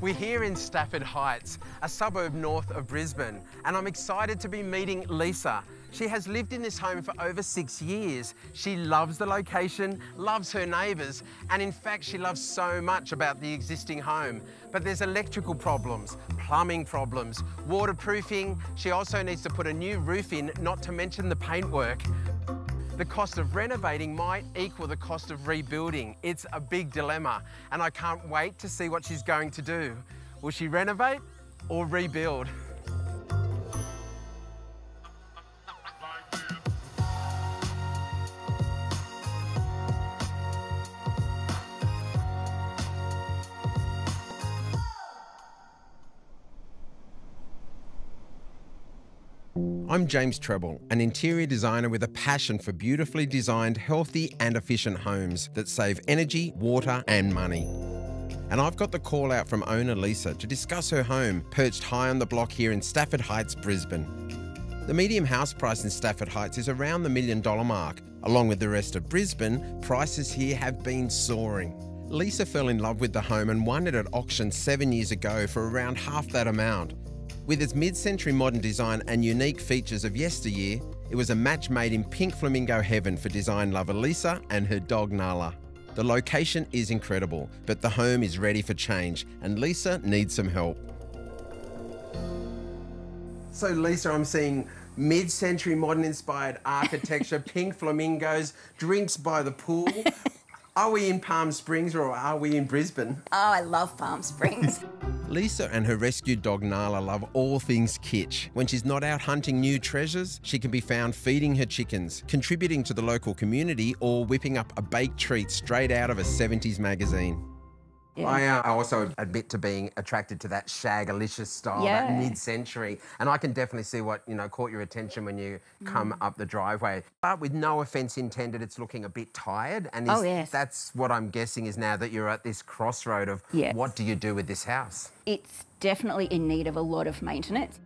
We're here in Stafford Heights, a suburb north of Brisbane, and I'm excited to be meeting Lisa. She has lived in this home for over 6 years. She loves the location, loves her neighbours, and in fact she loves so much about the existing home. But there's electrical problems, plumbing problems, waterproofing. She also needs to put a new roof in, not to mention the paintwork. The cost of renovating might equal the cost of rebuilding. It's a big dilemma, and I can't wait to see what she's going to do. Will she renovate or rebuild? I'm James Treble, an interior designer with a passion for beautifully designed, healthy and efficient homes that save energy, water and money. And I've got the call out from owner Lisa to discuss her home, perched high on the block here in Stafford Heights, Brisbane. The medium house price in Stafford Heights is around the $1 million mark. Along with the rest of Brisbane, prices here have been soaring. Lisa fell in love with the home and won it at auction 7 years ago for around half that amount. With its mid-century modern design and unique features of yesteryear, it was a match made in pink flamingo heaven for design lover Lisa and her dog Nala. The location is incredible, but the home is ready for change and Lisa needs some help. So Lisa, I'm seeing mid-century modern inspired architecture, pink flamingos, drinks by the pool. Are we in Palm Springs or are we in Brisbane? Oh, I love Palm Springs. Lisa and her rescued dog Nala love all things kitsch. When she's not out hunting new treasures, she can be found feeding her chickens, contributing to the local community, or whipping up a baked treat straight out of a 70s magazine. Yeah. I also admit to being attracted to that shagalicious style, that mid-century. And I can definitely see what, caught your attention when you come up the driveway. But with no offence intended, it's looking a bit tired. And that's what I'm guessing is now that you're at this crossroad of what do you do with this house? It's definitely in need of a lot of maintenance.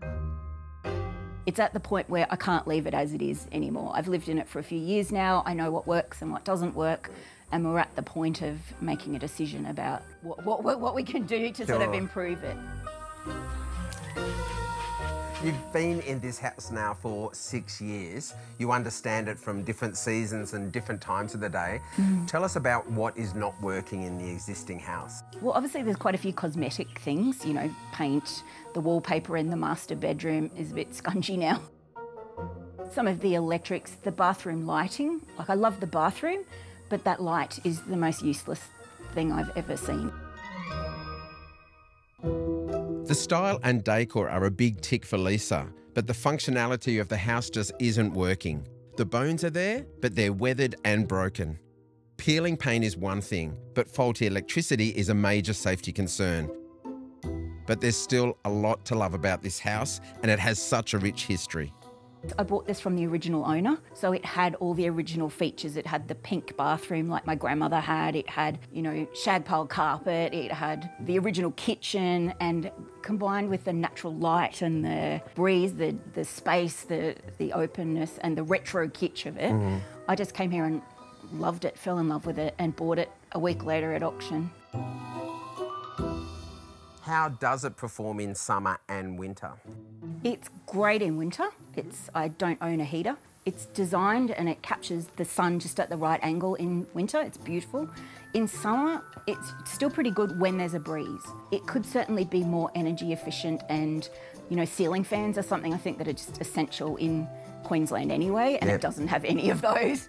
It's at the point where I can't leave it as it is anymore. I've lived in it for a few years now. I know what works and what doesn't work. And we're at the point of making a decision about what we can do to sort of improve it. You've been in this house now for 6 years. You understand it from different seasons and different times of the day. Tell us about what is not working in the existing house. Well, obviously there's quite a few cosmetic things, paint, the wallpaper in the master bedroom is a bit scungy now. Some of the electrics, the bathroom lighting, I love the bathroom, but that light is the most useless thing I've ever seen. The style and decor are a big tick for Lisa, but the functionality of the house just isn't working. The bones are there, but they're weathered and broken. Peeling paint is one thing, but faulty electricity is a major safety concern. But there's still a lot to love about this house, and it has such a rich history. I bought this from the original owner, so it had all the original features. It had the pink bathroom like my grandmother had, it had, shag pile carpet, it had the original kitchen, and combined with the natural light and the breeze, the space, the openness and the retro kitsch of it, I just came here and loved it, fell in love with it and bought it a week later at auction. How does it perform in summer and winter? It's great in winter. I don't own a heater. It's designed and it captures the sun just at the right angle in winter. It's beautiful. In summer, it's still pretty good when there's a breeze. It could certainly be more energy efficient and, ceiling fans are something I think that are just essential in Queensland anyway, and it doesn't have any of those.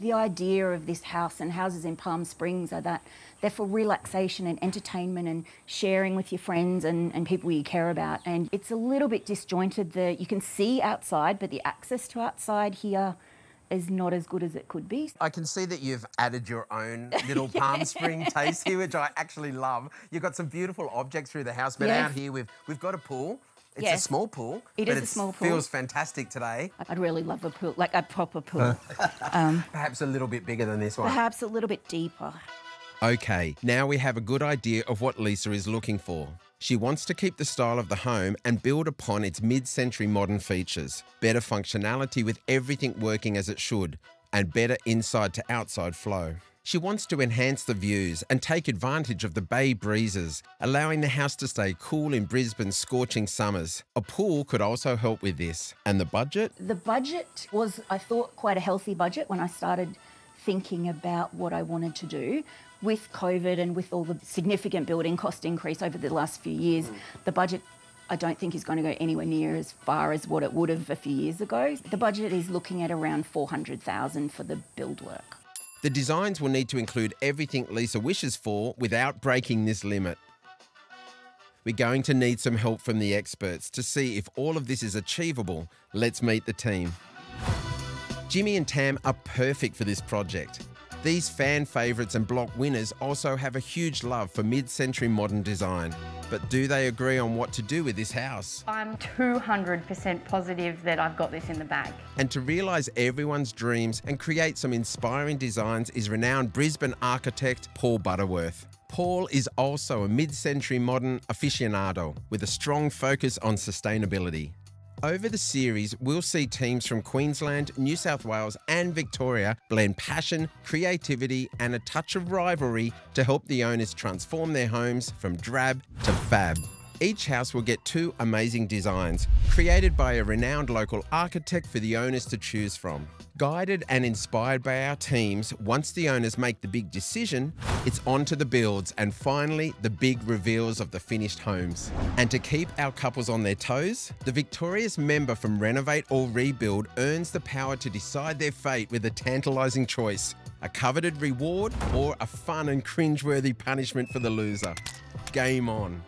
The idea of this house and houses in Palm Springs are that they're for relaxation and entertainment and sharing with your friends and people you care about. And it's a little bit disjointed. You can see outside, but the access to outside here is not as good as it could be. I can see that you've added your own little Palm Spring taste here, which I actually love. You've got some beautiful objects through the house, but out here we've got a pool. It's a small pool. It is a small pool. It feels fantastic today. I'd really love a pool, like a proper pool. Perhaps a little bit bigger than this one. Perhaps a little bit deeper. Okay, now we have a good idea of what Lisa is looking for. She wants to keep the style of the home and build upon its mid-century modern features. Better functionality with everything working as it should. and better inside to outside flow. She wants to enhance the views and take advantage of the bay breezes, allowing the house to stay cool in Brisbane's scorching summers. A pool could also help with this. And the budget? The budget was, I thought, quite a healthy budget when I started thinking about what I wanted to do. With COVID and with all the significant building cost increase over the last few years, the budget I don't think is going to go anywhere near as far as what it would have a few years ago. The budget is looking at around $400,000 for the build work. The designs will need to include everything Lisa wishes for without breaking this limit. We're going to need some help from the experts to see if all of this is achievable. Let's meet the team. Jimmy and Tam are perfect for this project. These fan favourites and block winners also have a huge love for mid-century modern design. But do they agree on what to do with this house? I'm 200% positive that I've got this in the bag. And to realise everyone's dreams and create some inspiring designs is renowned Brisbane architect Paul Butterworth. Paul is also a mid-century modern aficionado with a strong focus on sustainability. Over the series, we'll see teams from Queensland, New South Wales and Victoria blend passion, creativity and a touch of rivalry to help the owners transform their homes from drab to fab. Each house will get 2 amazing designs, created by a renowned local architect for the owners to choose from. Guided and inspired by our teams, once the owners make the big decision, it's on to the builds and finally the big reveals of the finished homes. And to keep our couples on their toes, the victorious member from Renovate or Rebuild earns the power to decide their fate with a tantalising choice, a coveted reward or a fun and cringeworthy punishment for the loser. Game on.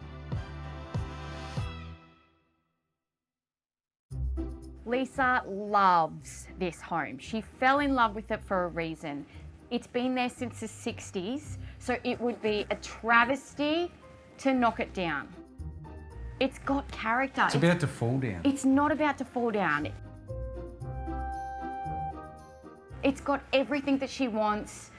Lisa loves this home. She fell in love with it for a reason. It's been there since the 60s, so it would be a travesty to knock it down. It's got character. It's about to fall down. It's not about to fall down. It's got everything that she wants.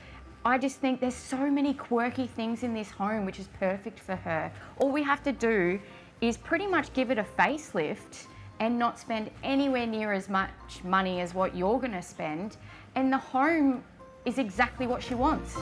I just think there's so many quirky things in this home which is perfect for her. All we have to do is pretty much give it a facelift and not spend anywhere near as much money as what you're going to spend, and the home is exactly what she wants.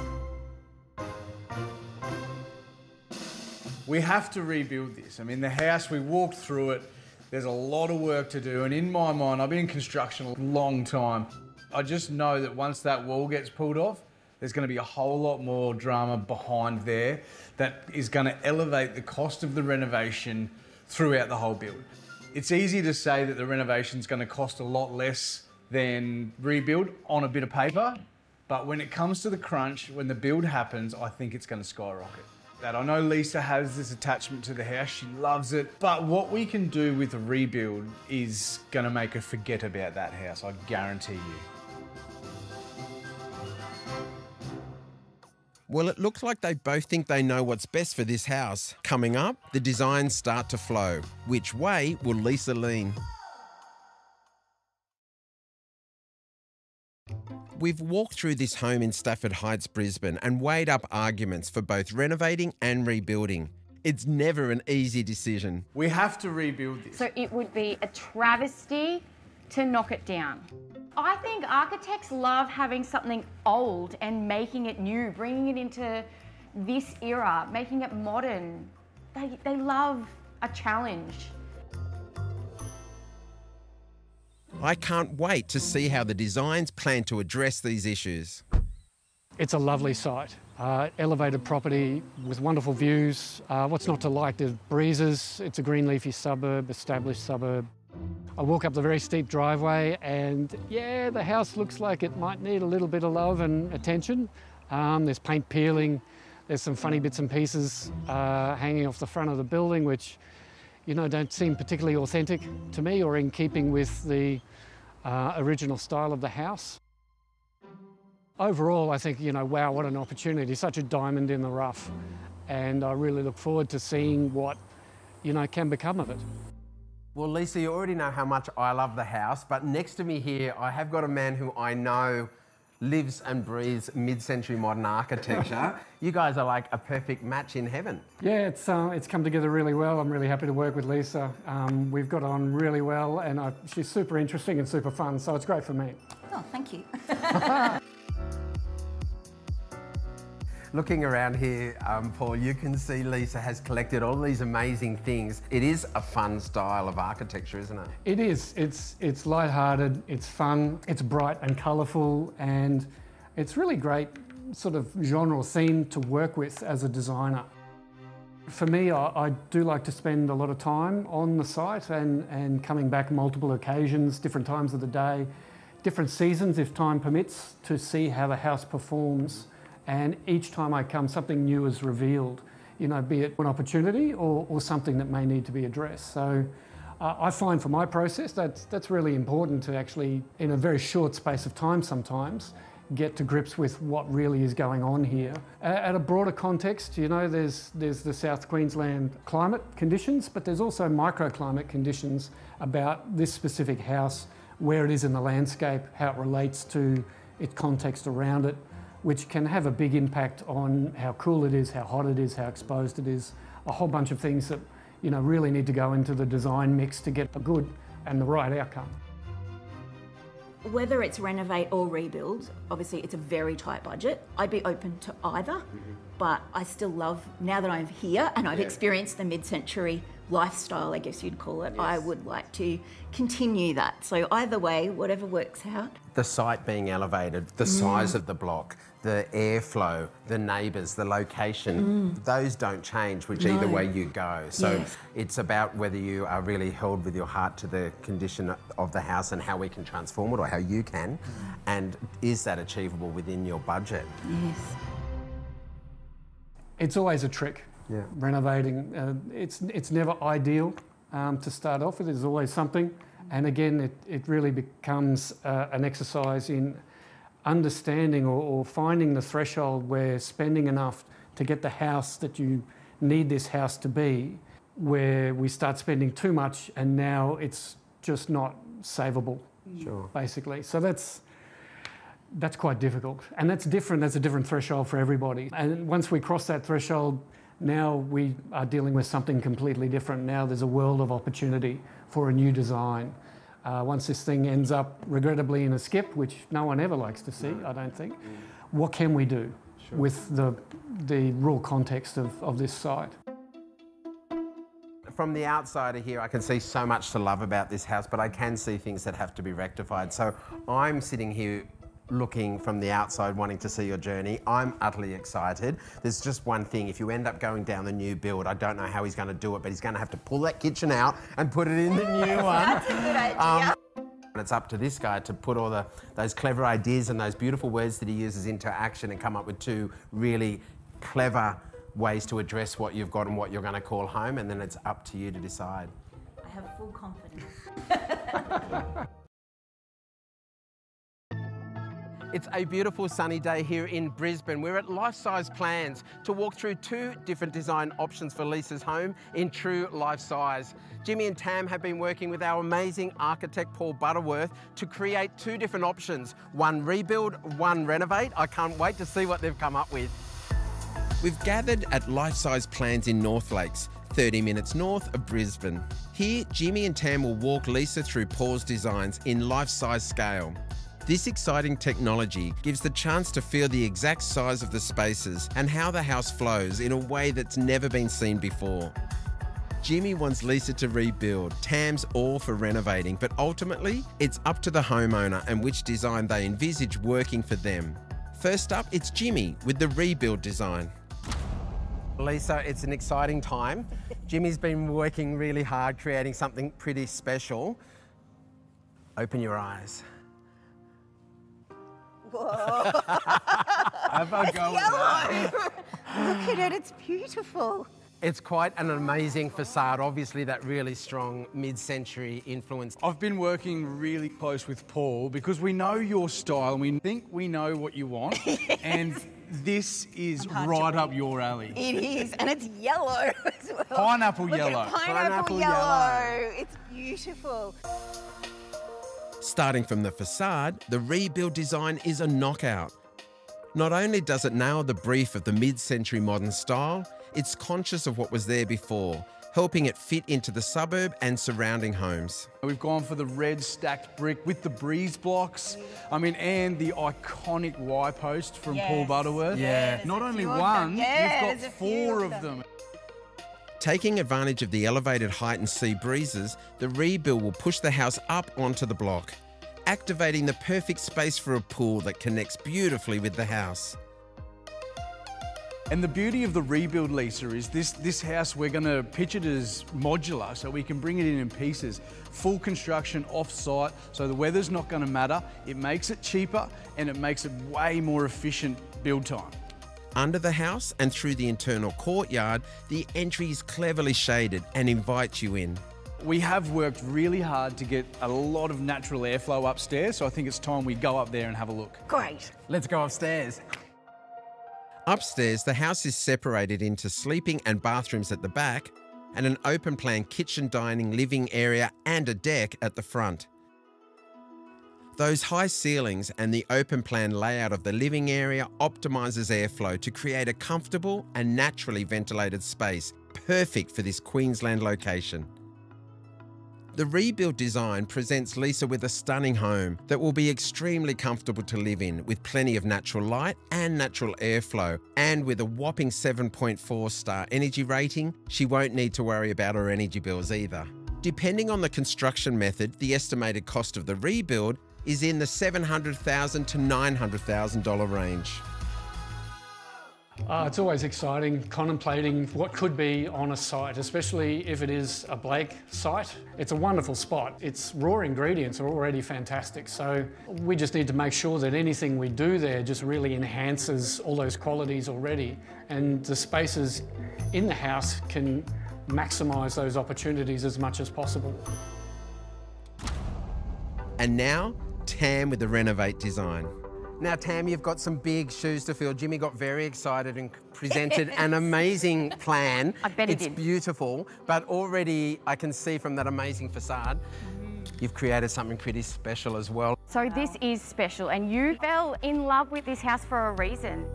We have to rebuild this. I mean, the house, we walked through it, there's a lot of work to do, and in my mind, I've been in construction a long time. I just know that once that wall gets pulled off, there's going to be a whole lot more drama behind there that is going to elevate the cost of the renovation throughout the whole build. It's easy to say that the renovation's going to cost a lot less than rebuild on a bit of paper, but when it comes to the crunch, when the build happens, I think it's going to skyrocket. That I know Lisa has this attachment to the house, she loves it, but what we can do with a rebuild is going to make her forget about that house, I guarantee you. Well, it looks like they both think they know what's best for this house. Coming up, the designs start to flow. Which way will Lisa lean? We've walked through this home in Stafford Heights, Brisbane, and weighed up arguments for both renovating and rebuilding. It's never an easy decision. We have to rebuild this. So it would be a travesty to knock it down. I think architects love having something old and making it new, bringing it into this era, making it modern. They love a challenge. I can't wait to see how the designs plan to address these issues. It's a lovely site. Elevated property with wonderful views. What's not to like? There's breezes. It's a green leafy suburb, established suburb. I walk up the very steep driveway and yeah, the house looks like it might need a little bit of love and attention. There's paint peeling. There's some funny bits and pieces hanging off the front of the building which, you know, don't seem particularly authentic to me or in keeping with the original style of the house. Overall, I think, you know, wow, what an opportunity, such a diamond in the rough. And I really look forward to seeing what, you know, can become of it. Well, Lisa, you already know how much I love the house, but next to me here, I have got a man who I know lives and breathes mid-century modern architecture. You guys are like a perfect match in heaven. Yeah, it's come together really well. I'm really happy to work with Lisa. We've got on really well and she's super interesting and super fun, so it's great for me. Oh, thank you. Looking around here, Paul, you can see Lisa has collected all these amazing things. It is a fun style of architecture, isn't it? It is. It's light-hearted, it's fun, it's bright and colourful, and it's really great sort of genre theme to work with as a designer. For me, I do like to spend a lot of time on the site and coming back multiple occasions, different times of the day, different seasons if time permits, to see how the house performs. And each time I come, something new is revealed, you know, be it an opportunity or something that may need to be addressed. So I find for my process that's really important to actually, in a very short space of time sometimes, get to grips with what really is going on here. At a broader context, you know, there's the South Queensland climate conditions, but there's also microclimate conditions about this specific house, where it is in the landscape, how it relates to its context around it, which can have a big impact on how cool it is, how hot it is, how exposed it is, a whole bunch of things that, you know, really need to go into the design mix to get a good and the right outcome. Whether it's renovate or rebuild, obviously it's a very tight budget. I'd be open to either, but I still love, now that I'm here and I've experienced the mid-century lifestyle, I guess you'd call it, I would like to continue that. So either way, whatever works out. The site being elevated, the size of the block, the airflow, the neighbours, the location, those don't change whichever way you go. So it's about whether you are really held with your heart to the condition of the house and how we can transform it, or how you can, and is that achievable within your budget? Yes. It's always a trick. Yeah. Renovating, it's never ideal to start off with. There's always something, and again, it really becomes an exercise in understanding or finding the threshold where spending enough to get the house that you need this house to be, where we start spending too much and now it's just not savable, basically. So that's quite difficult, and that's different. That's a different threshold for everybody. And once we cross that threshold, now we are dealing with something completely different. Now there's a world of opportunity for a new design. Once this thing ends up, regrettably, in a skip, which no one ever likes to see, I don't think, what can we do with the raw context of this site? From the outsider here, I can see so much to love about this house, but I can see things that have to be rectified. So I'm sitting here looking from the outside, wanting to see your journey. I'm utterly excited. There's just one thing: if you end up going down the new build, I don't know how he's going to do it, but he's going to have to pull that kitchen out and put it in the new one. That's a good idea. And it's up to this guy to put all those clever ideas and those beautiful words that he uses into action and come up with two really clever ways to address what you've got and what you're going to call home, and then it's up to you to decide. I have full confidence. It's a beautiful sunny day here in Brisbane. We're at Life Size Plans to walk through two different design options for Lisa's home in true life size. Jimmy and Tam have been working with our amazing architect Paul Butterworth to create two different options, one rebuild, one renovate. I can't wait to see what they've come up with. We've gathered at Life Size Plans in North Lakes, 30 minutes north of Brisbane. Here, Jimmy and Tam will walk Lisa through Paul's designs in life-size scale. This exciting technology gives the chance to feel the exact size of the spaces and how the house flows in a way that's never been seen before. Jimmy wants Lisa to rebuild, Tam's all for renovating, but ultimately it's up to the homeowner and which design they envisage working for them. First up, it's Jimmy with the rebuild design. Lisa, it's an exciting time. Jimmy's been working really hard creating something pretty special. Open your eyes. Whoa. Have a go at that. Look at it, it's beautiful. It's quite an amazing facade, obviously that really strong mid-century influence. I've been working really close with Paul because we know your style and we think we know what you want. And this is right up your alley. It is, and it's yellow as well. Pineapple Look yellow. At pineapple yellow. It's beautiful. Starting from the facade, the rebuild design is a knockout. Not only does it nail the brief of the mid-century modern style, it's conscious of what was there before, helping it fit into the suburb and surrounding homes. We've gone for the red stacked brick with the breeze blocks. I mean, and the iconic Y post from Paul Butterworth. Yeah. Not only one, you've got there's a few four of of them. Taking advantage of the elevated height and sea breezes, the rebuild will push the house up onto the block, activating the perfect space for a pool that connects beautifully with the house. And the beauty of the rebuild, Lisa, is this house, we're going to pitch it as modular, so we can bring it in pieces. Full construction off-site, so the weather's not going to matter. It makes it cheaper and it makes it way more efficient build time. Under the house and through the internal courtyard, the entry is cleverly shaded and invites you in. We have worked really hard to get a lot of natural airflow upstairs, so I think it's time we go up there and have a look. Great. Let's go upstairs. Upstairs, the house is separated into sleeping and bathrooms at the back, and an open-plan kitchen, dining, living area and a deck at the front. Those high ceilings and the open-plan layout of the living area optimises airflow to create a comfortable and naturally ventilated space, perfect for this Queensland location. The rebuild design presents Lisa with a stunning home that will be extremely comfortable to live in, with plenty of natural light and natural airflow, and with a whopping 7.4-star energy rating, she won't need to worry about her energy bills either. Depending on the construction method, the estimated cost of the rebuild is in the $700,000 to $900,000 range. It's always exciting contemplating what could be on a site, especially if it is a Blake site. It's a wonderful spot. Its raw ingredients are already fantastic, so we just need to make sure that anything we do there just really enhances all those qualities already, and the spaces in the house can maximise those opportunities as much as possible. And now, Tam with the Renovate design. Now, Tam, you've got some big shoes to fill. Jimmy got very excited and presented an amazing plan. I bet he It's did. beautiful, but already I can see from that amazing facade, you've created something pretty special as well. So this is special, and you fell in love with this house for a reason.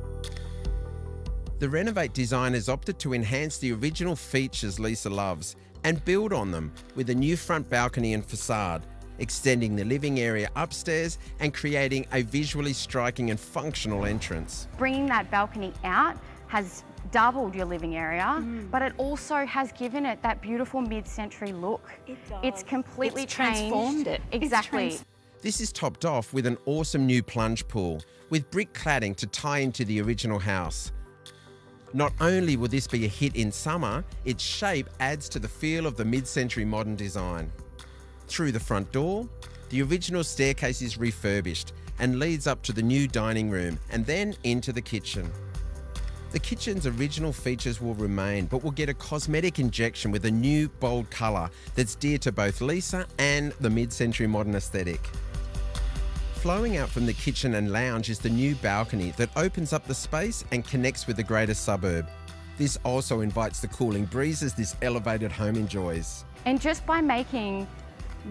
The Renovate design has opted to enhance the original features Lisa loves and build on them with a new front balcony and facade, extending the living area upstairs and creating a visually striking and functional entrance. Bringing that balcony out has doubled your living area, but it also has given it that beautiful mid-century look. It does. It's completely It's transformed changed. it. It's Exactly. This is topped off with an awesome new plunge pool with brick cladding to tie into the original house. Not only will this be a hit in summer, its shape adds to the feel of the mid-century modern design. Through the front door, the original staircase is refurbished and leads up to the new dining room and then into the kitchen. The kitchen's original features will remain, but will get a cosmetic injection with a new bold colour that's dear to both Lisa and the mid-century modern aesthetic. Flowing out from the kitchen and lounge is the new balcony that opens up the space and connects with the greater suburb. This also invites the cooling breezes this elevated home enjoys. And just by making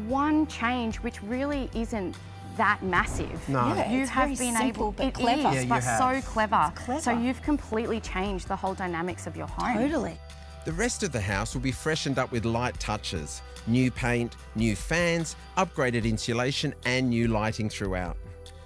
one change, which really isn't that massive, No. Yeah, you it's have very been simple able. but It clever. is, Yeah, you but have. so clever. It's clever. So you've completely changed the whole dynamics of your home. Totally. The rest of the house will be freshened up with light touches, new paint, new fans, upgraded insulation and new lighting throughout.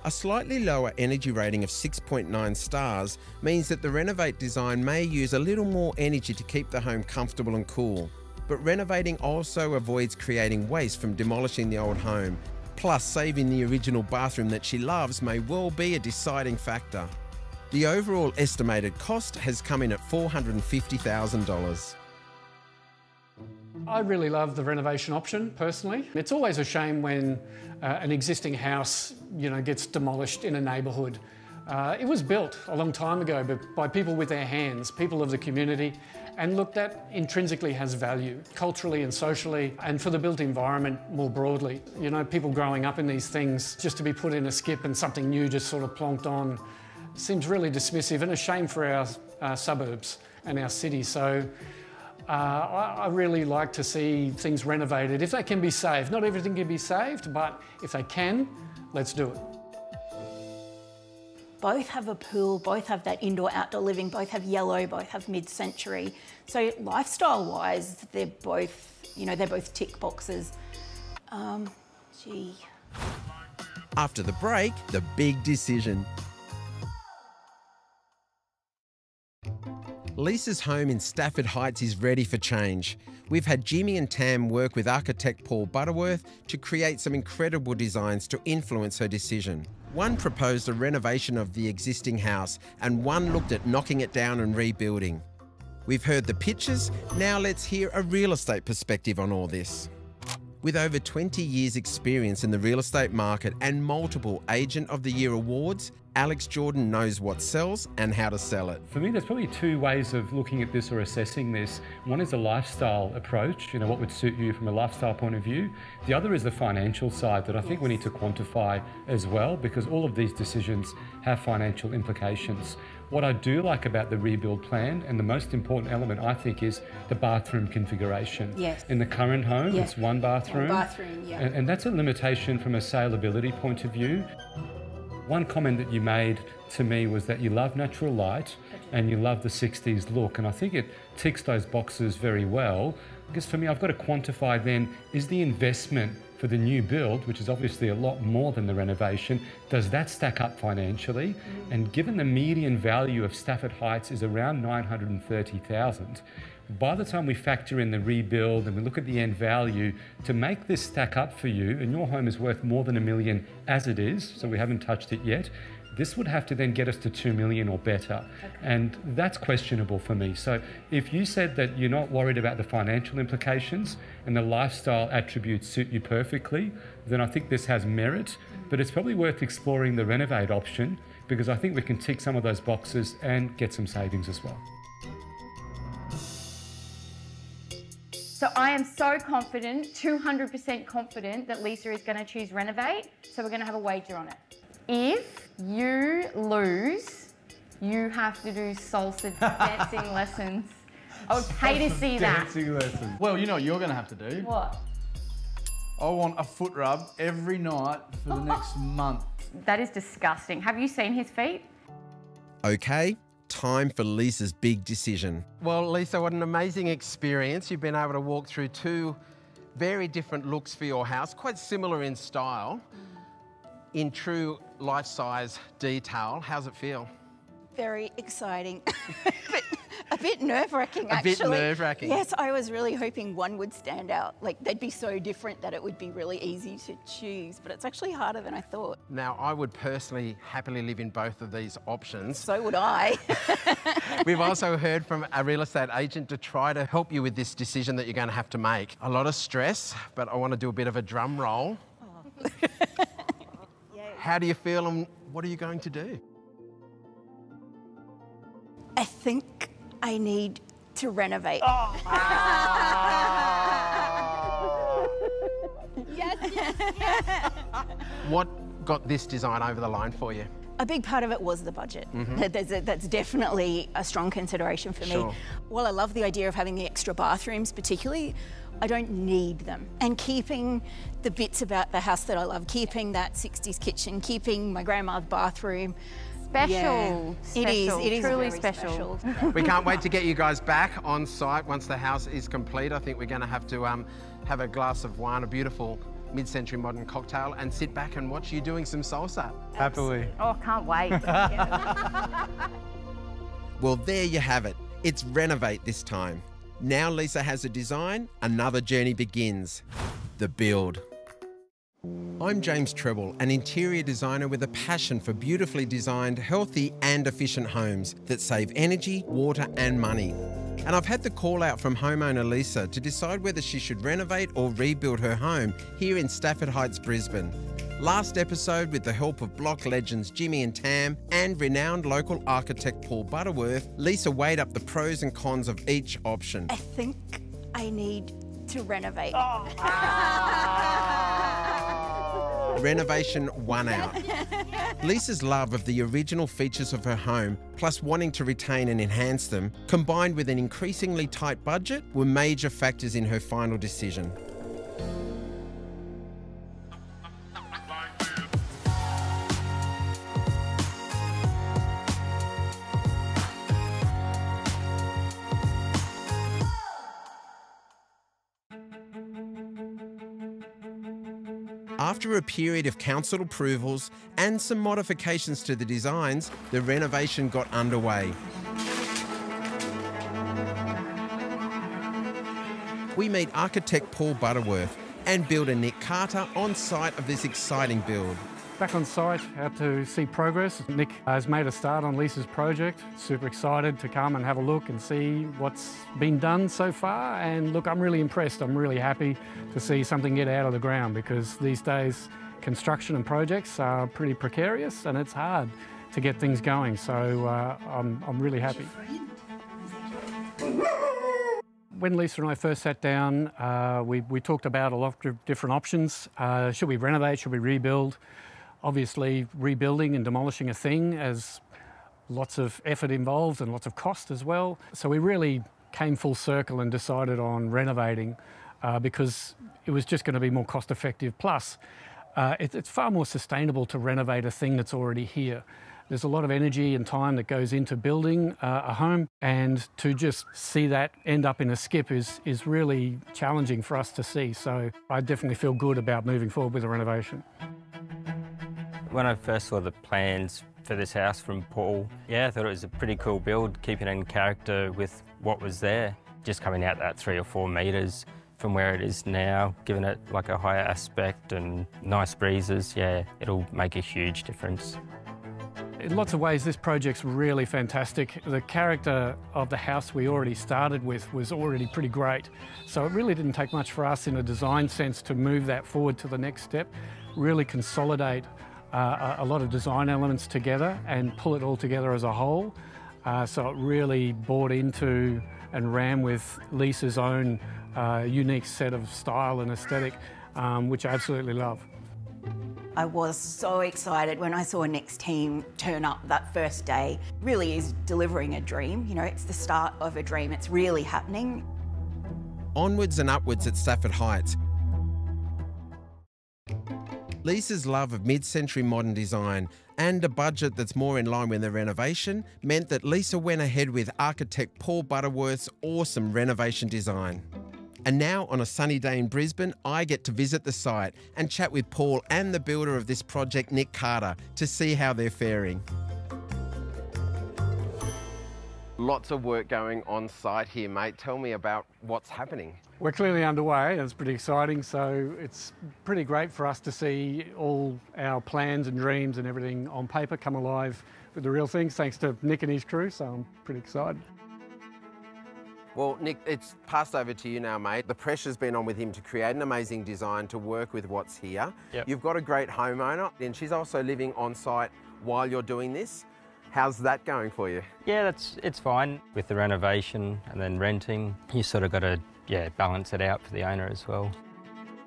A slightly lower energy rating of 6.9 stars means that the Renovate design may use a little more energy to keep the home comfortable and cool. But renovating also avoids creating waste from demolishing the old home. Plus, saving the original bathroom that she loves may well be a deciding factor. The overall estimated cost has come in at $450,000. I really love the renovation option personally. It's always a shame when an existing house, gets demolished in a neighbourhood. It was built a long time ago, but by people with their hands, people of the community, and look, that intrinsically has value, culturally and socially, and for the built environment more broadly. People growing up in these things, just to be put in a skip and something new just sort of plonked on, seems really dismissive and a shame for our suburbs and our city. So I really like to see things renovated if they can be saved. Not everything can be saved, but if they can, let's do it. Both have a pool, both have that indoor-outdoor living, both have yellow, both have mid-century. So lifestyle-wise, they're both, you know, they're both tick boxes. Gee. After the break, the big decision. Lisa's home in Stafford Heights is ready for change. We've had Jimmy and Tam work with architect Paul Butterworth to create some incredible designs to influence her decision. One proposed a renovation of the existing house and one looked at knocking it down and rebuilding. We've heard the pitches, now let's hear a real estate perspective on all this. With over 20 years experience in the real estate market and multiple Agent of the Year awards, Alex Jordan knows what sells and how to sell it. For me, there's probably two ways of looking at this or assessing this. One is a lifestyle approach, you know, what would suit you from a lifestyle point of view. The other is the financial side that I think we need to quantify as well, because all of these decisions have financial implications. What I do like about the rebuild plan, and the most important element I think, is the bathroom configuration. Yes. In the current home, Yeah. it's one bathroom. One bathroom, yeah. And that's a limitation from a saleability point of view. One comment that you made to me was that you love natural light and you love the 60s look, and I think it ticks those boxes very well. Because for me, I've got to quantify then, is the investment for the new build, which is obviously a lot more than the renovation, does that stack up financially? And given the median value of Stafford Heights is around $930,000, by the time we factor in the rebuild and we look at the end value, to make this stack up for you, and your home is worth more than $1 million as it is, so we haven't touched it yet, this would have to then get us to $2 million or better. Okay. And that's questionable for me. So if you said that you're not worried about the financial implications and the lifestyle attributes suit you perfectly, then I think this has merit, but it's probably worth exploring the Renovate option, because I think we can tick some of those boxes and get some savings as well. So I am so confident, 200% confident, that Lisa is going to choose Renovate. So we're going to have a wager on it. If you lose, you have to do salsa dancing lessons. I would pay to see that. Dancing lessons. Well, you know what you're going to have to do? What? I want a foot rub every night for the next month. That is disgusting. Have you seen his feet? Okay, time for Lisa's big decision. Well, Lisa, what an amazing experience. You've been able to walk through two very different looks for your house, quite similar in style, in true life-size detail. How's it feel? Very exciting. A bit nerve-wracking, actually. A bit nerve-wracking. Yes, I was really hoping one would stand out. Like, they'd be so different that it would be really easy to choose, but it's actually harder than I thought. Now, I would personally happily live in both of these options. So would I. We've also heard from a real estate agent to try to help you with this decision that you're going to have to make. A lot of stress, but I want to do a bit of a drum roll. Oh. How do you feel and what are you going to do? I think I need to renovate. Oh. Yes, yes, yes. What got this design over the line for you? A big part of it was the budget. That's definitely a strong consideration for me. While I love the idea of having the extra bathrooms particularly, I don't need them. And keeping the bits about the house that I love, keeping that 60s kitchen, keeping my grandma's bathroom. Special. Yeah, Special. It is Truly very special. We can't wait to get you guys back on site once the house is complete. I think we're going to have a glass of wine, a beautiful mid-century modern cocktail, and sit back and watch you doing some salsa. Happily. Oh, can't wait. Well, there you have it. It's Renovate this time. Now Lisa has a design, another journey begins. The build. I'm James Treble, an interior designer with a passion for beautifully designed, healthy and efficient homes that save energy, water and money. And I've had the call out from homeowner Lisa to decide whether she should renovate or rebuild her home here in Stafford Heights, Brisbane. Last episode, with the help of block legends Jimmy and Tam and renowned local architect Paul Butterworth, Lisa weighed up the pros and cons of each option. I think I need to renovate. Renovation won out. Lisa's love of the original features of her home, plus wanting to retain and enhance them, combined with an increasingly tight budget, were major factors in her final decision. After a period of council approvals and some modifications to the designs, the renovation got underway. We meet architect Paul Butterworth and builder Nick Carter on site of this exciting build. Back on site, out to see progress. Nick has made a start on Lisa's project. Super excited to come and have a look and see what's been done so far. And look, I'm really impressed. I'm really happy to see something get out of the ground, because these days construction and projects are pretty precarious and it's hard to get things going. So I'm really happy. When Lisa and I first sat down, we talked about a lot of different options. Should we renovate? Should we rebuild? Obviously, rebuilding and demolishing a thing has lots of effort involved and lots of cost as well. So we really came full circle and decided on renovating because it was just going to be more cost effective. Plus, it's far more sustainable to renovate a thing that's already here. There's a lot of energy and time that goes into building a home, and to just see that end up in a skip is really challenging for us to see. So I definitely feel good about moving forward with the renovation. When I first saw the plans for this house from Paul, I thought it was a pretty cool build, keeping in character with what was there. Just coming out that 3 or 4 metres from where it is now, giving it like a higher aspect and nice breezes, it'll make a huge difference. In lots of ways, this project's really fantastic. The character of the house we already started with was already pretty great. So it really didn't take much for us in a design sense to move that forward to the next step, really consolidate a lot of design elements together and pull it all together as a whole. So it really bought into and ran with Lisa's own unique set of style and aesthetic, which I absolutely love. I was so excited when I saw Nick's team turn up that first day. Really is delivering a dream. You know, it's the start of a dream. It's really happening. Onwards and upwards at Stafford Heights. Lisa's love of mid-century modern design and a budget that's more in line with the renovation meant that Lisa went ahead with architect Paul Butterworth's awesome renovation design. And now, on a sunny day in Brisbane, I get to visit the site and chat with Paul and the builder of this project, Nick Carter, to see how they're faring. Lots of work going on site here, mate. Tell me about what's happening. We're clearly underway and it's pretty exciting, so it's pretty great for us to see all our plans and dreams and everything on paper come alive with the real things, thanks to Nick and his crew, so I'm pretty excited. Well, Nick, it's passed over to you now, mate. The pressure's been on with him to create an amazing design to work with what's here. Yep. You've got a great homeowner, and she's also living on site while you're doing this. How's that going for you? Yeah, it's fine. With the renovation and then renting, you sort of got to balance it out for the owner as well.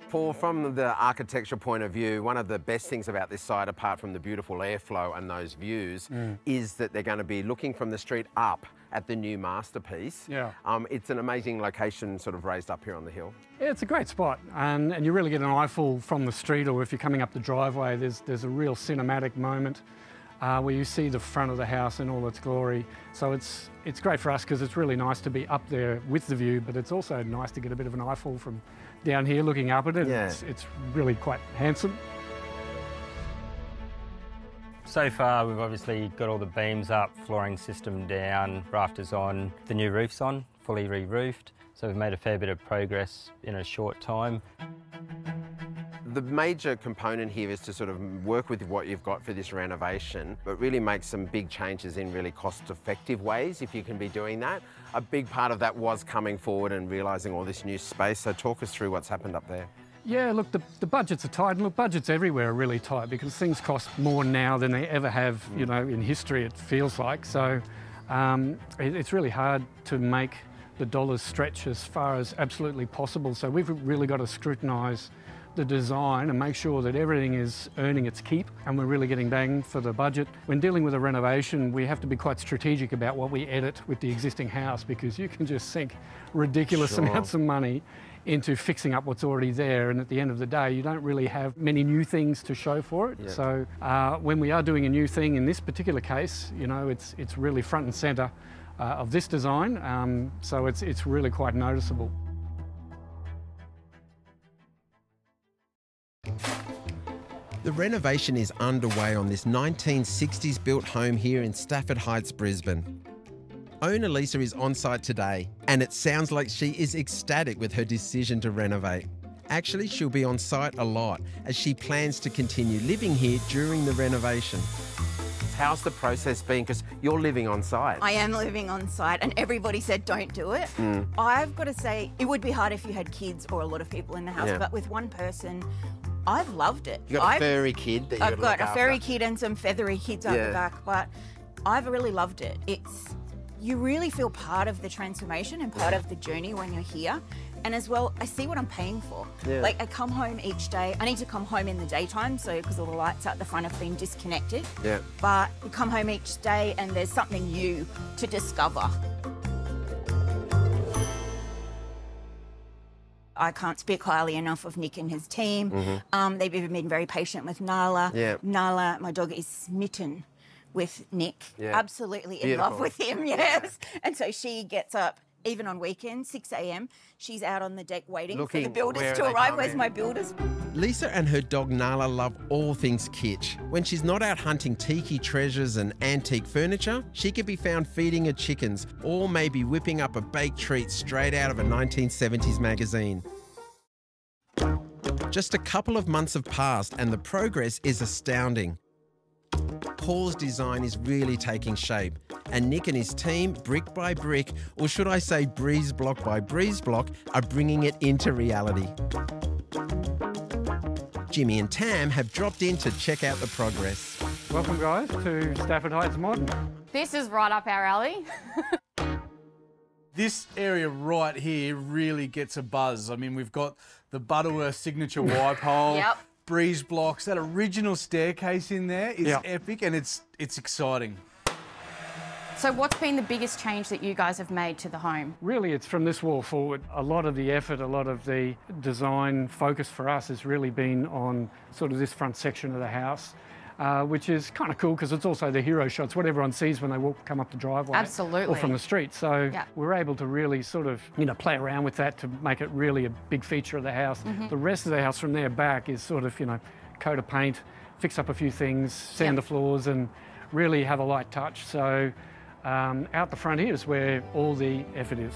Paul, from the architecture point of view, one of the best things about this site, apart from the beautiful airflow and those views, is that they're going to be looking from the street up at the new masterpiece. Yeah. It's an amazing location sort of raised up here on the hill. Yeah, it's a great spot, and you really get an eyeful from the street, or if you're coming up the driveway, there's a real cinematic moment where you see the front of the house in all its glory. So it's great for us because it's really nice to be up there with the view, but it's also nice to get a bit of an eyeful from down here looking up at it. Yeah. It's really quite handsome. So far, we've obviously got all the beams up, flooring system down, rafters on, the new roof's on, fully re-roofed. So we've made a fair bit of progress in a short time. The major component here is to sort of work with what you've got for this renovation, but really make some big changes in really cost-effective ways, if you can be doing that. A big part of that was coming forward and realising all this new space, so talk us through what's happened up there. Yeah, look, the budgets are tight, and look, budgets everywhere are really tight because things cost more now than they ever have, you know, in history, it feels like. So it's really hard to make the dollars stretch as far as absolutely possible. So we've really got to scrutinise the design and make sure that everything is earning its keep and we're really getting bang for the budget. When dealing with a renovation, we have to be quite strategic about what we edit with the existing house, because you can just sink ridiculous amounts of money into fixing up what's already there, and at the end of the day you don't really have many new things to show for it. Yeah. So when we are doing a new thing, in this particular case, you know, it's really front and centre of this design, so it's really quite noticeable. The renovation is underway on this 1960s built home here in Stafford Heights, Brisbane. Owner Lisa is on site today, and it sounds like she is ecstatic with her decision to renovate. Actually, she'll be on site a lot as she plans to continue living here during the renovation. How's the process been? Because you're living on site. I am living on site, and everybody said don't do it. I've got to say, it would be hard if you had kids or a lot of people in the house, but with one person, I've loved it. You got a furry kid that I've got a furry kid and some feathery kids out the back, but I've really loved it. You really feel part of the transformation and part of the journey when you're here. And as well, I see what I'm paying for. Like, I come home each day. I need to come home in the daytime, so because all the lights out the front have been disconnected. But you come home each day and there's something new to discover. I can't speak highly enough of Nick and his team. They've even been very patient with Nala. Nala, my dog, is smitten with Nick. Absolutely in love with him, yes. And so she gets up, even on weekends, 6 a.m. She's out on the deck waiting for the builders to arrive. Where's my builders? Lisa and her dog Nala love all things kitsch. When she's not out hunting tiki treasures and antique furniture, she can be found feeding her chickens or maybe whipping up a baked treat straight out of a 1970s magazine. Just a couple of months have passed and the progress is astounding. Paul's design is really taking shape, and Nick and his team, brick by brick, or should I say breeze block by breeze block, are bringing it into reality. Jimmy and Tam have dropped in to check out the progress. Welcome, guys, to Stafford Heights Modern. This is right up our alley. This area right here really gets a buzz. I mean, we've got the Butterworth signature wipe hole. Breeze blocks. That original staircase in there is epic, and it's exciting. So what's been the biggest change that you guys have made to the home? Really, it's from this wall forward. A lot of the effort, a lot of the design focus for us has really been on sort of this front section of the house, which is kind of cool because it's also the hero shots, what everyone sees when they come up the driveway. Absolutely. Or from the street. So we're able to really sort of, play around with that to make it really a big feature of the house. The rest of the house from there back is sort of, coat of paint, fix up a few things, sand the floors and really have a light touch. So out the front here is where all the effort is.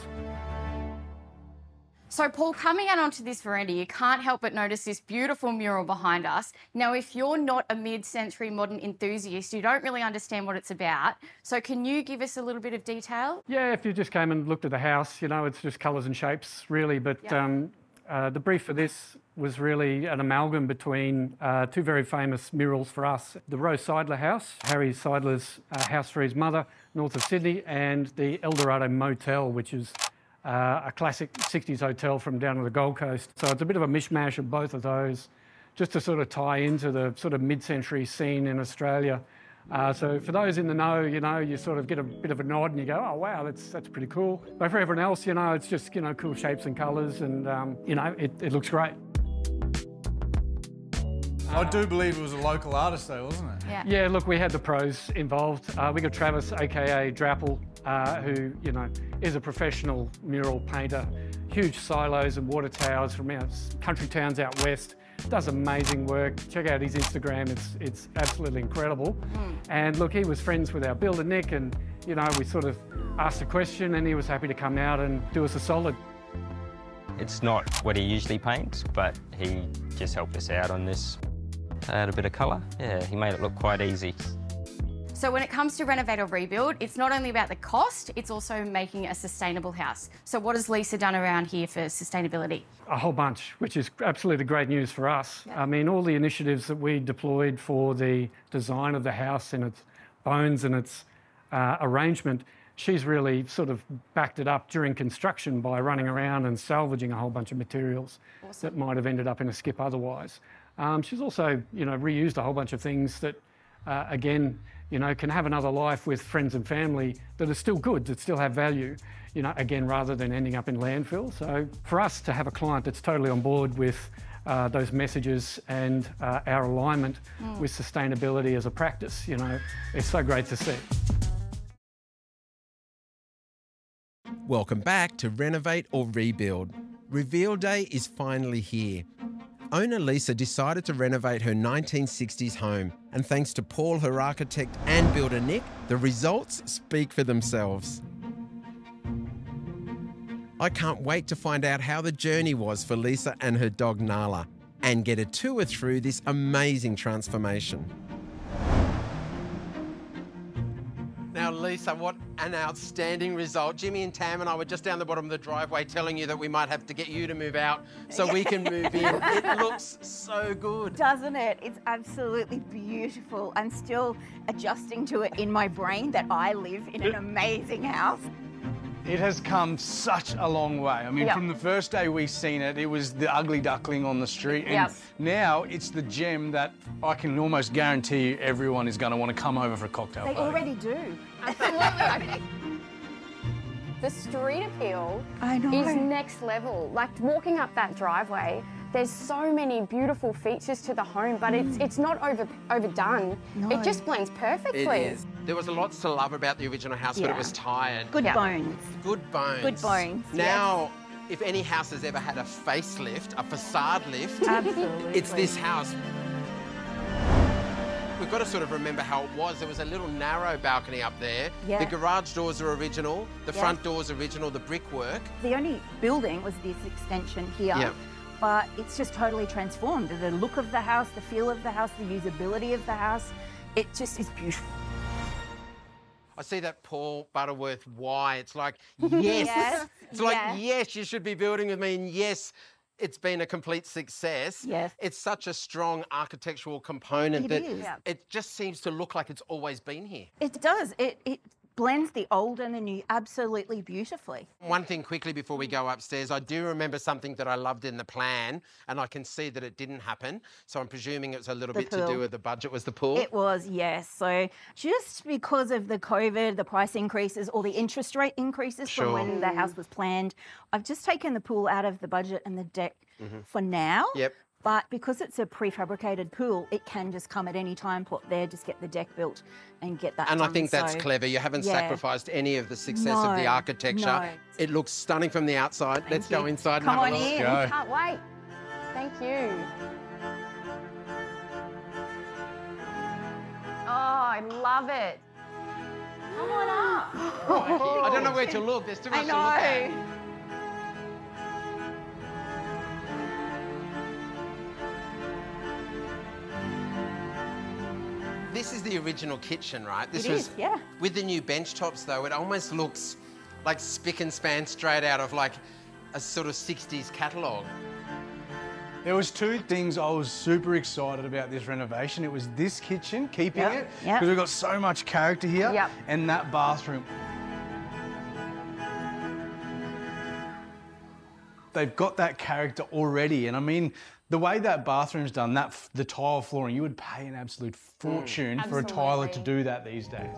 So, Paul, coming out onto this veranda, you can't help but notice this beautiful mural behind us. Now, if you're not a mid-century modern enthusiast, you don't really understand what it's about. So can you give us a little bit of detail? Yeah, if you just came and looked at the house, it's just colours and shapes, really. But the brief for this was really an amalgam between two very famous murals for us. The Rose Seidler house, Harry Seidler's house for his mother, north of Sydney, and the Eldorado Motel, which is a classic 60s hotel from down on the Gold Coast. So it's a bit of a mishmash of both of those, just to sort of tie into the sort of mid-century scene in Australia. So for those in the know, you sort of get a bit of a nod and you go, oh, wow, that's pretty cool. But for everyone else, it's just, cool shapes and colours and, it looks great. I do believe it was a local artist though, wasn't it? Yeah, look, we had the pros involved. We got Travis, aka Drapple, who, is a professional mural painter. Huge silos and water towers from country towns out west. Does amazing work. Check out his Instagram, it's absolutely incredible. And look, he was friends with our builder, Nick, and, we sort of asked a question and he was happy to come out and do us a solid. It's not what he usually paints, but he just helped us out on this. Add a bit of colour. Yeah, he made it look quite easy. So when it comes to renovate or rebuild, it's not only about the cost, it's also making a sustainable house. So what has Lisa done around here for sustainability? A whole bunch, which is absolutely great news for us. I mean, all the initiatives that we deployed for the design of the house and its bones and its arrangement, she's really sort of backed it up during construction by running around and salvaging a whole bunch of materials that might have ended up in a skip otherwise. She's also, reused a whole bunch of things that, again, can have another life with friends and family that are still good, that still have value, again, rather than ending up in landfill. So for us to have a client that's totally on board with those messages and our alignment with sustainability as a practice, it's so great to see. Welcome back to Renovate or Rebuild. Reveal Day is finally here. Owner Lisa decided to renovate her 1960s home, and thanks to Paul, her architect, and builder Nick, the results speak for themselves. I can't wait to find out how the journey was for Lisa and her dog Nala, and get a tour through this amazing transformation. Now, Lisa, what an outstanding result. Jimmy and Tam and I were just down the bottom of the driveway telling you that we might have to get you to move out so we can move in. It looks so good. Doesn't it? It's absolutely beautiful. I'm still adjusting to it in my brain that I live in an amazing house. It has come such a long way. I mean, from the first day we seen it, it was the ugly duckling on the street. And now it's the gem that I can almost guarantee you everyone is going to want to come over for a cocktail party. They already do. Absolutely. The street appeal is next level. Like walking up that driveway, there's so many beautiful features to the home, but it's not overdone. No. It just blends perfectly. It is. There was lots to love about the original house, but it was tired. Good bones. Good bones. Good bones. Now, if any house has ever had a facelift, a facade lift, Absolutely. it's this house. We've got to sort of remember how it was. There was a little narrow balcony up there. Yeah. The garage doors are original. The front doors original. The brickwork. The only building was this extension here. Yeah. But it's just totally transformed. The look of the house, the feel of the house, the usability of the house, it just is beautiful. I see that Paul Butterworth Y. It's like, yes. It's like, yes, you should be building with me, and yes, it's been a complete success. Yes. It's such a strong architectural component that is. it just seems to look like it's always been here. It does. It blends the old and the new absolutely beautifully. One thing quickly before we go upstairs, I do remember something that I loved in the plan, and I can see that it didn't happen. So I'm presuming it's a little bit to do with the budget. Was the pool? It was, yes. So just because of the COVID, the price increases, or the interest rate increases from when the house was planned, I've just taken the pool out of the budget and the deck for now. Yep. But because it's a prefabricated pool, it can just come at any time, put there, just get the deck built and get that And done. I think that's clever. You haven't sacrificed any of the success of the architecture. No. It looks stunning from the outside. Let's go inside and have a look. Come on in. Go. Can't wait. Thank you. Oh, I love it. Come on up. I don't know where to look. There's too much to look at. This is the original kitchen, right? This was, yeah. With the new bench tops, though, it almost looks like spick and span straight out of like a sort of 60s catalogue. There was two things I was super excited about this renovation. It was this kitchen, keeping it, because we've got so much character here, and that bathroom. They've got that character already, and I mean, the way that bathroom's done, the tile flooring, you would pay an absolute fortune for a tiler to do that these days.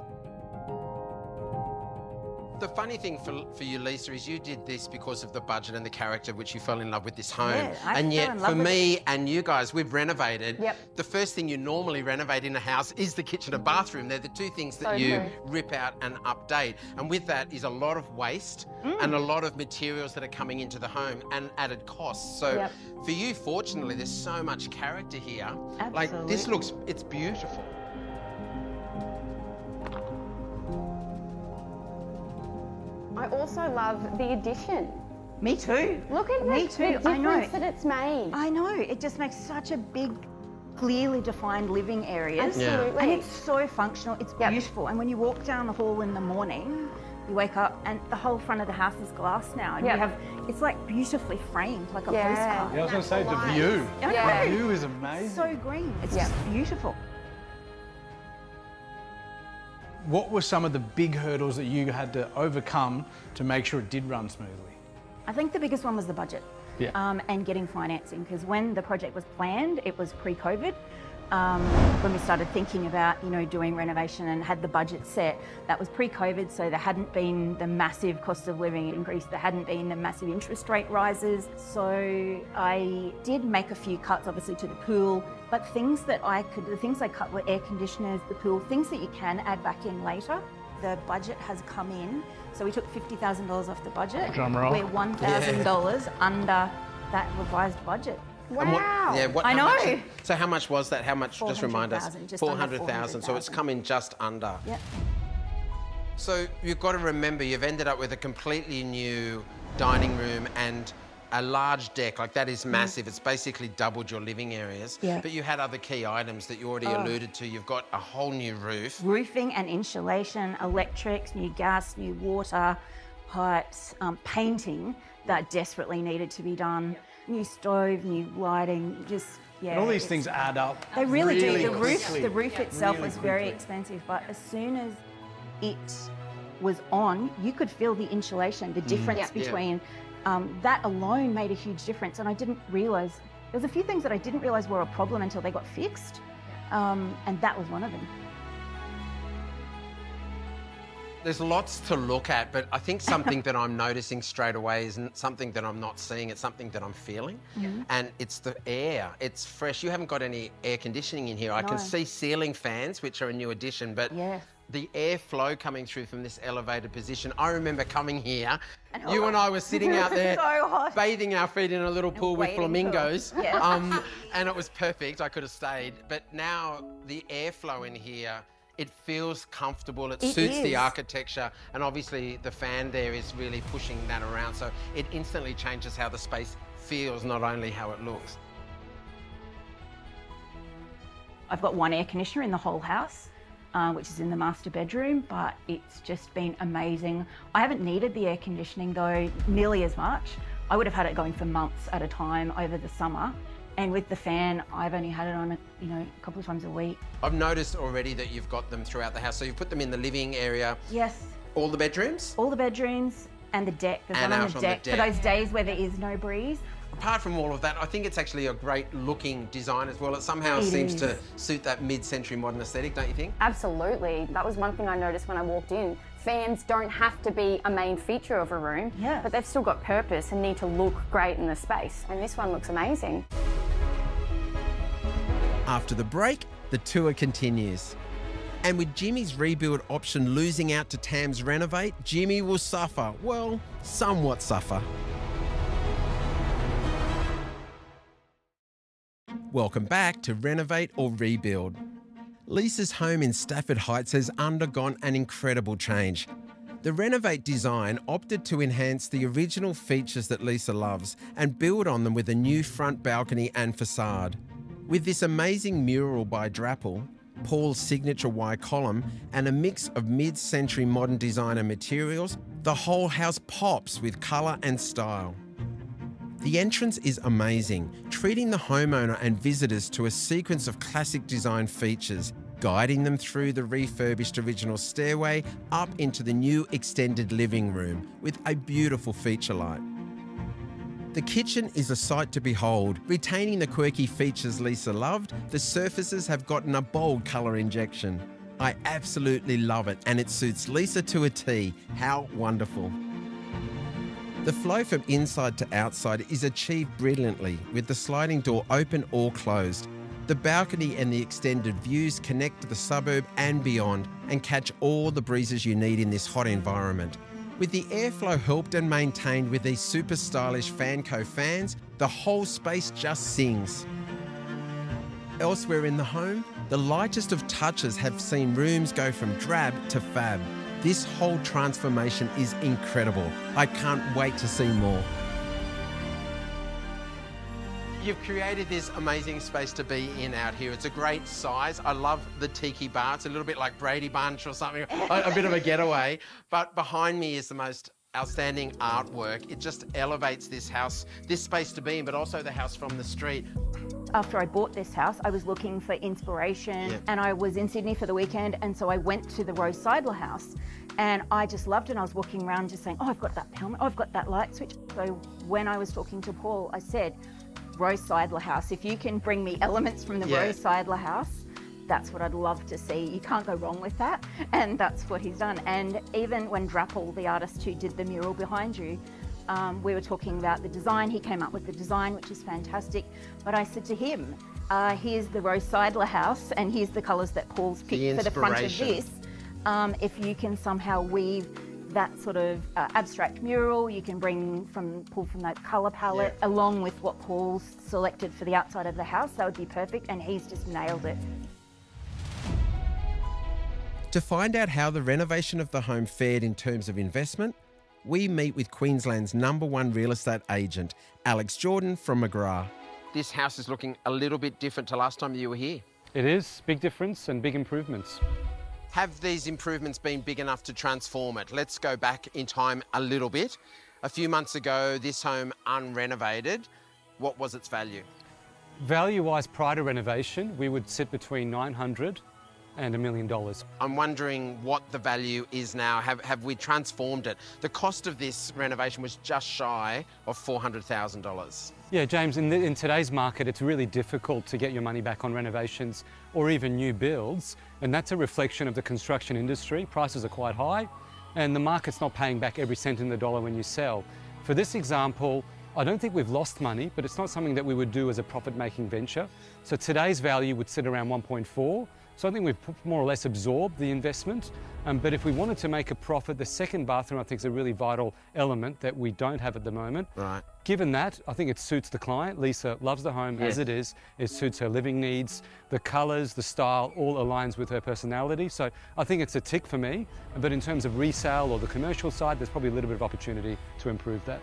The funny thing for you, Lisa, is you did this because of the budget and the character, which you fell in love with this home. And yet, for me and you guys, we've renovated. The first thing you normally renovate in a house is the kitchen and bathroom. They're the two things that you rip out and update. And with that is a lot of waste and a lot of materials that are coming into the home and added costs. So for you, fortunately, there's so much character here. Like, this looks, it's beautiful. I also love the addition. Me too. Look at the difference that it's made. I know. It just makes such a big, clearly defined living areas. Absolutely. And it's so functional. It's beautiful. And when you walk down the hall in the morning, you wake up and the whole front of the house is glass now. And you have, it's like beautifully framed, like a postcard. Yeah, I was going to say, the view. The view is amazing. It's so green. It's just beautiful. What were some of the big hurdles that you had to overcome to make sure it did run smoothly? I think the biggest one was the budget and getting financing, because when the project was planned, it was pre-COVID. When we started thinking about, you know, doing renovation and had the budget set, that was pre-COVID, so there hadn't been the massive cost of living increase, there hadn't been the massive interest rate rises. So I did make a few cuts, obviously, to the pool, but things that the things I cut were air conditioners, the pool, things that you can add back in later. The budget has come in, so we took $50,000 off the budget. Drum roll. We're $1,000 under that revised budget. Wow. I know. So how much was that? How much, just remind us? 400,000, just under 400,000, so it's come in just under. Yep. So you've got to remember, you've ended up with a completely new dining room and a large deck. Like, that is massive. It's basically doubled your living areas. Yeah. But you had other key items that you already alluded to. You've got a whole new roof. Roofing and insulation, electrics, new gas, new water pipes, painting that desperately needed to be done. New stove, new lighting, just, yeah. And all these things add up. They really do. The quickly. roof itself Really was very quickly. expensive, but as soon as it was on, you could feel the insulation, the difference between, that alone made a huge difference. And I didn't realise, there was a few things that I didn't realise were a problem until they got fixed. And that was one of them. There's lots to look at, but I think something that I'm noticing straight away isn't something that I'm not seeing, it's something that I'm feeling. And it's the air. It's fresh. You haven't got any air conditioning in here. I can see ceiling fans, which are a new addition, but the airflow coming through from this elevated position. I remember coming here, you and I were sitting out there so hot. bathing our feet in a little pool with waiting for- flamingos, Yeah. and it was perfect. I could have stayed. But now the airflow in here, it feels comfortable, it suits the is. architecture, and obviously the fan there is really pushing that around, so it instantly changes how the space feels, not only how it looks. I've got one air conditioner in the whole house, which is in the master bedroom, but it's just been amazing. I haven't needed the air conditioning though nearly as much. I would have had it going for months at a time over the summer. And with the fan, I've only had it on, a couple of times a week. I've noticed already that you've got them throughout the house, so you've put them in the living area. Yes. All the bedrooms? All the bedrooms and the deck. There's And one on out the on the deck for deck. those days where there is no breeze. Apart from all of that, I think it's actually a great looking design as well. It somehow seems to suit that mid-century modern aesthetic, don't you think? Absolutely. That was one thing I noticed when I walked in. Fans don't have to be a main feature of a room, but they've still got purpose and need to look great in the space. And this one looks amazing. After the break, the tour continues. And with Jimmy's rebuild option losing out to Tam's Renovate, Jimmy will suffer. Well, somewhat suffer. Welcome back to Renovate or Rebuild. Lisa's home in Stafford Heights has undergone an incredible change. The Renovate design opted to enhance the original features that Lisa loves and build on them with a new front balcony and facade. With this amazing mural by Drapple, Paul's signature Y column, and a mix of mid-century modern designer materials, the whole house pops with colour and style. The entrance is amazing, treating the homeowner and visitors to a sequence of classic design features, guiding them through the refurbished original stairway up into the new extended living room with a beautiful feature light. The kitchen is a sight to behold. Retaining the quirky features Lisa loved, the surfaces have gotten a bold colour injection. I absolutely love it, and it suits Lisa to a T. How wonderful. The flow from inside to outside is achieved brilliantly, with the sliding door open or closed. The balcony and the extended views connect to the suburb and beyond and catch all the breezes you need in this hot environment. With the airflow helped and maintained with these super stylish Fanco fans, the whole space just sings. Elsewhere in the home, the lightest of touches have seen rooms go from drab to fab. This whole transformation is incredible. I can't wait to see more. You've created this amazing space to be in out here. It's a great size. I love the tiki bar. It's a little bit like Brady Bunch or something, a bit of a getaway. But behind me is the most outstanding artwork. It just elevates this house, this space to be in, but also the house from the street. After I bought this house, I was looking for inspiration and I was in Sydney for the weekend, and so I went to the Rose Seidler house and I just loved it. And I was walking around just saying, oh, I've got that helmet, oh, I've got that light switch. So when I was talking to Paul, I said, Rose Seidler house, if you can bring me elements from the Rose Seidler house, that's what I'd love to see. You can't go wrong with that. And that's what he's done. And even when Drapple, the artist who did the mural behind you, we were talking about the design. He came up with the design, which is fantastic. But I said to him, here's the Rose Seidler house and here's the colours that Paul's picked for the front of this. If you can somehow weave that sort of abstract mural. You can pull from that colour palette, along with what Paul's selected for the outside of the house. That would be perfect, and he's just nailed it. To find out how the renovation of the home fared in terms of investment, we meet with Queensland's #1 real estate agent, Alex Jordan from McGrath. This house is looking a little bit different to last time you were here. It is. Big difference and big improvements. Have these improvements been big enough to transform it? Let's go back in time a little bit. A few months ago, this home unrenovated, what was its value? Value-wise, prior to renovation, we would sit between $900 and $1 million. I'm wondering what the value is now. Have we transformed it? The cost of this renovation was just shy of $400,000. Yeah, James, in today's market, it's really difficult to get your money back on renovations or even new builds, and that's a reflection of the construction industry. Prices are quite high, and the market's not paying back every cent in the dollar when you sell. For this example, I don't think we've lost money, but it's not something that we would do as a profit-making venture. So today's value would sit around 1.4. So I think we've more or less absorbed the investment. But if we wanted to make a profit, the second bathroom I think is a really vital element that we don't have at the moment. Right. Given that, I think it suits the client. Lisa loves the home as it is. It suits her living needs. The colours, the style, all aligns with her personality. So I think it's a tick for me. But in terms of resale or the commercial side, there's probably a little bit of opportunity to improve that.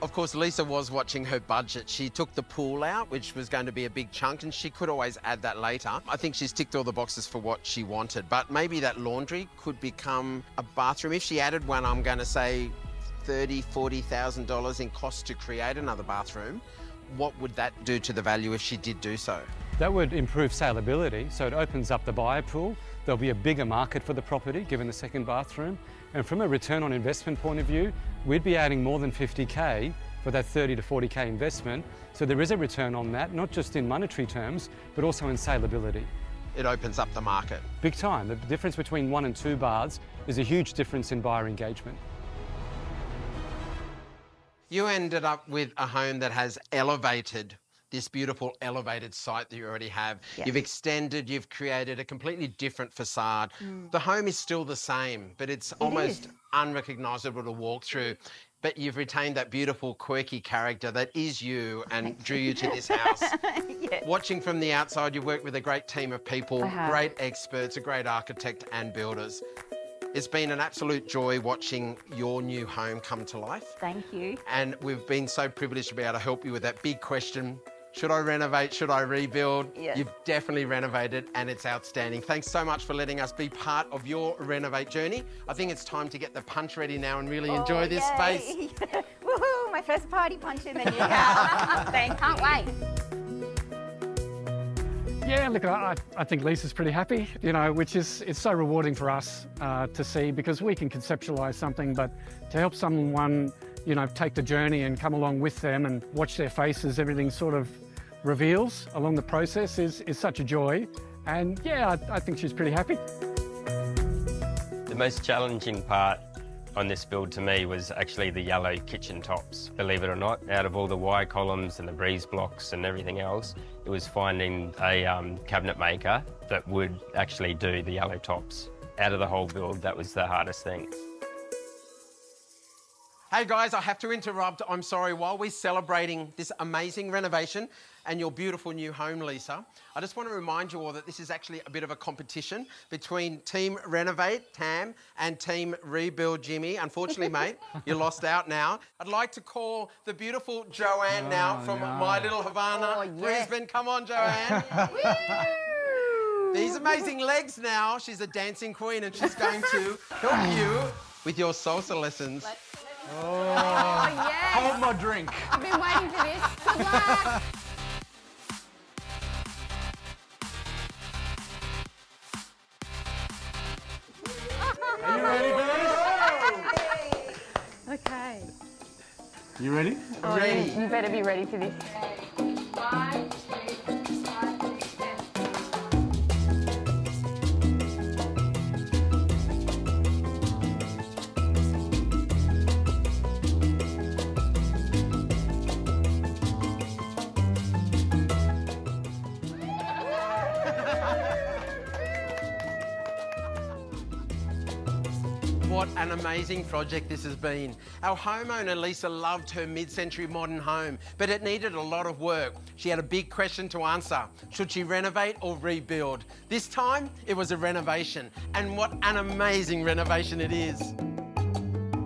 Of course, Lisa was watching her budget. She took the pool out, which was going to be a big chunk, and she could always add that later. I think she's ticked all the boxes for what she wanted, but maybe that laundry could become a bathroom. If she added one, I'm going to say $30,000, $40,000 in cost to create another bathroom. What would that do to the value if she did do so? That would improve saleability, so it opens up the buyer pool. There'll be a bigger market for the property, given the second bathroom. And from a return on investment point of view, we'd be adding more than 50K for that 30 to 40K investment. So there is a return on that, not just in monetary terms, but also in saleability. It opens up the market. Big time. The difference between 1 and 2 baths is a huge difference in buyer engagement. You ended up with a home that has elevated this beautiful elevated site that you already have. Yes. You've extended, you've created a completely different facade. The home is still the same, but it's almost unrecognisable to walk through. But you've retained that beautiful, quirky character that is you and drew you to this house. Yes. Watching from the outside, you've worked with a great team of people, great experts, a great architect and builders. It's been an absolute joy watching your new home come to life. Thank you. And we've been so privileged to be able to help you with that big question. Should I renovate? Should I rebuild? Yes. You've definitely renovated and it's outstanding. Thanks so much for letting us be part of your Renovate journey. I think it's time to get the punch ready now and really enjoy this space. Woohoo, my first party punch in the new house. Can't wait. Yeah, look, I think Lisa's pretty happy, you know, which is it's so rewarding for us to see, because we can conceptualise something, but to help someone, you know, take the journey and come along with them and watch their faces, everything sort of reveals along the process is such a joy. And yeah, I think she's pretty happy. The most challenging part on this build to me was actually the yellow kitchen tops. Believe it or not, out of all the Y columns and the breeze blocks and everything else, it was finding a cabinet maker that would actually do the yellow tops. Out of the whole build, that was the hardest thing. Hey guys, I have to interrupt. I'm sorry. While we're celebrating this amazing renovation and your beautiful new home, Lisa, I just want to remind you all that this is actually a bit of a competition between Team Renovate, Tam, and Team Rebuild, Jimmy. Unfortunately, mate, you lost out now. I'd like to call the beautiful Joanne now from My Little Havana, Brisbane. Come on, Joanne. These amazing legs now. She's a dancing queen and she's going to help you with your salsa lessons. Oh, yes. Hold my drink. I've been waiting for this. Good luck. Are you ready for this? Okay. You ready? Oh, Ready. You better be ready for this. 1, 2, 3, 5, 6. What an amazing project this has been. Our homeowner Lisa loved her mid-century modern home, but it needed a lot of work. She had a big question to answer. Should she renovate or rebuild? This time, it was a renovation. And what an amazing renovation it is.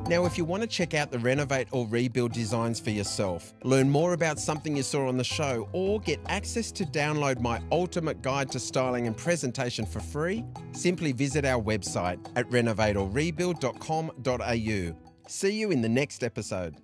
Now, if you want to check out the Renovate or Rebuild designs for yourself, learn more about something you saw on the show, or get access to download my ultimate guide to styling and presentation for free, simply visit our website at renovateorrebuild.com.au. See you in the next episode.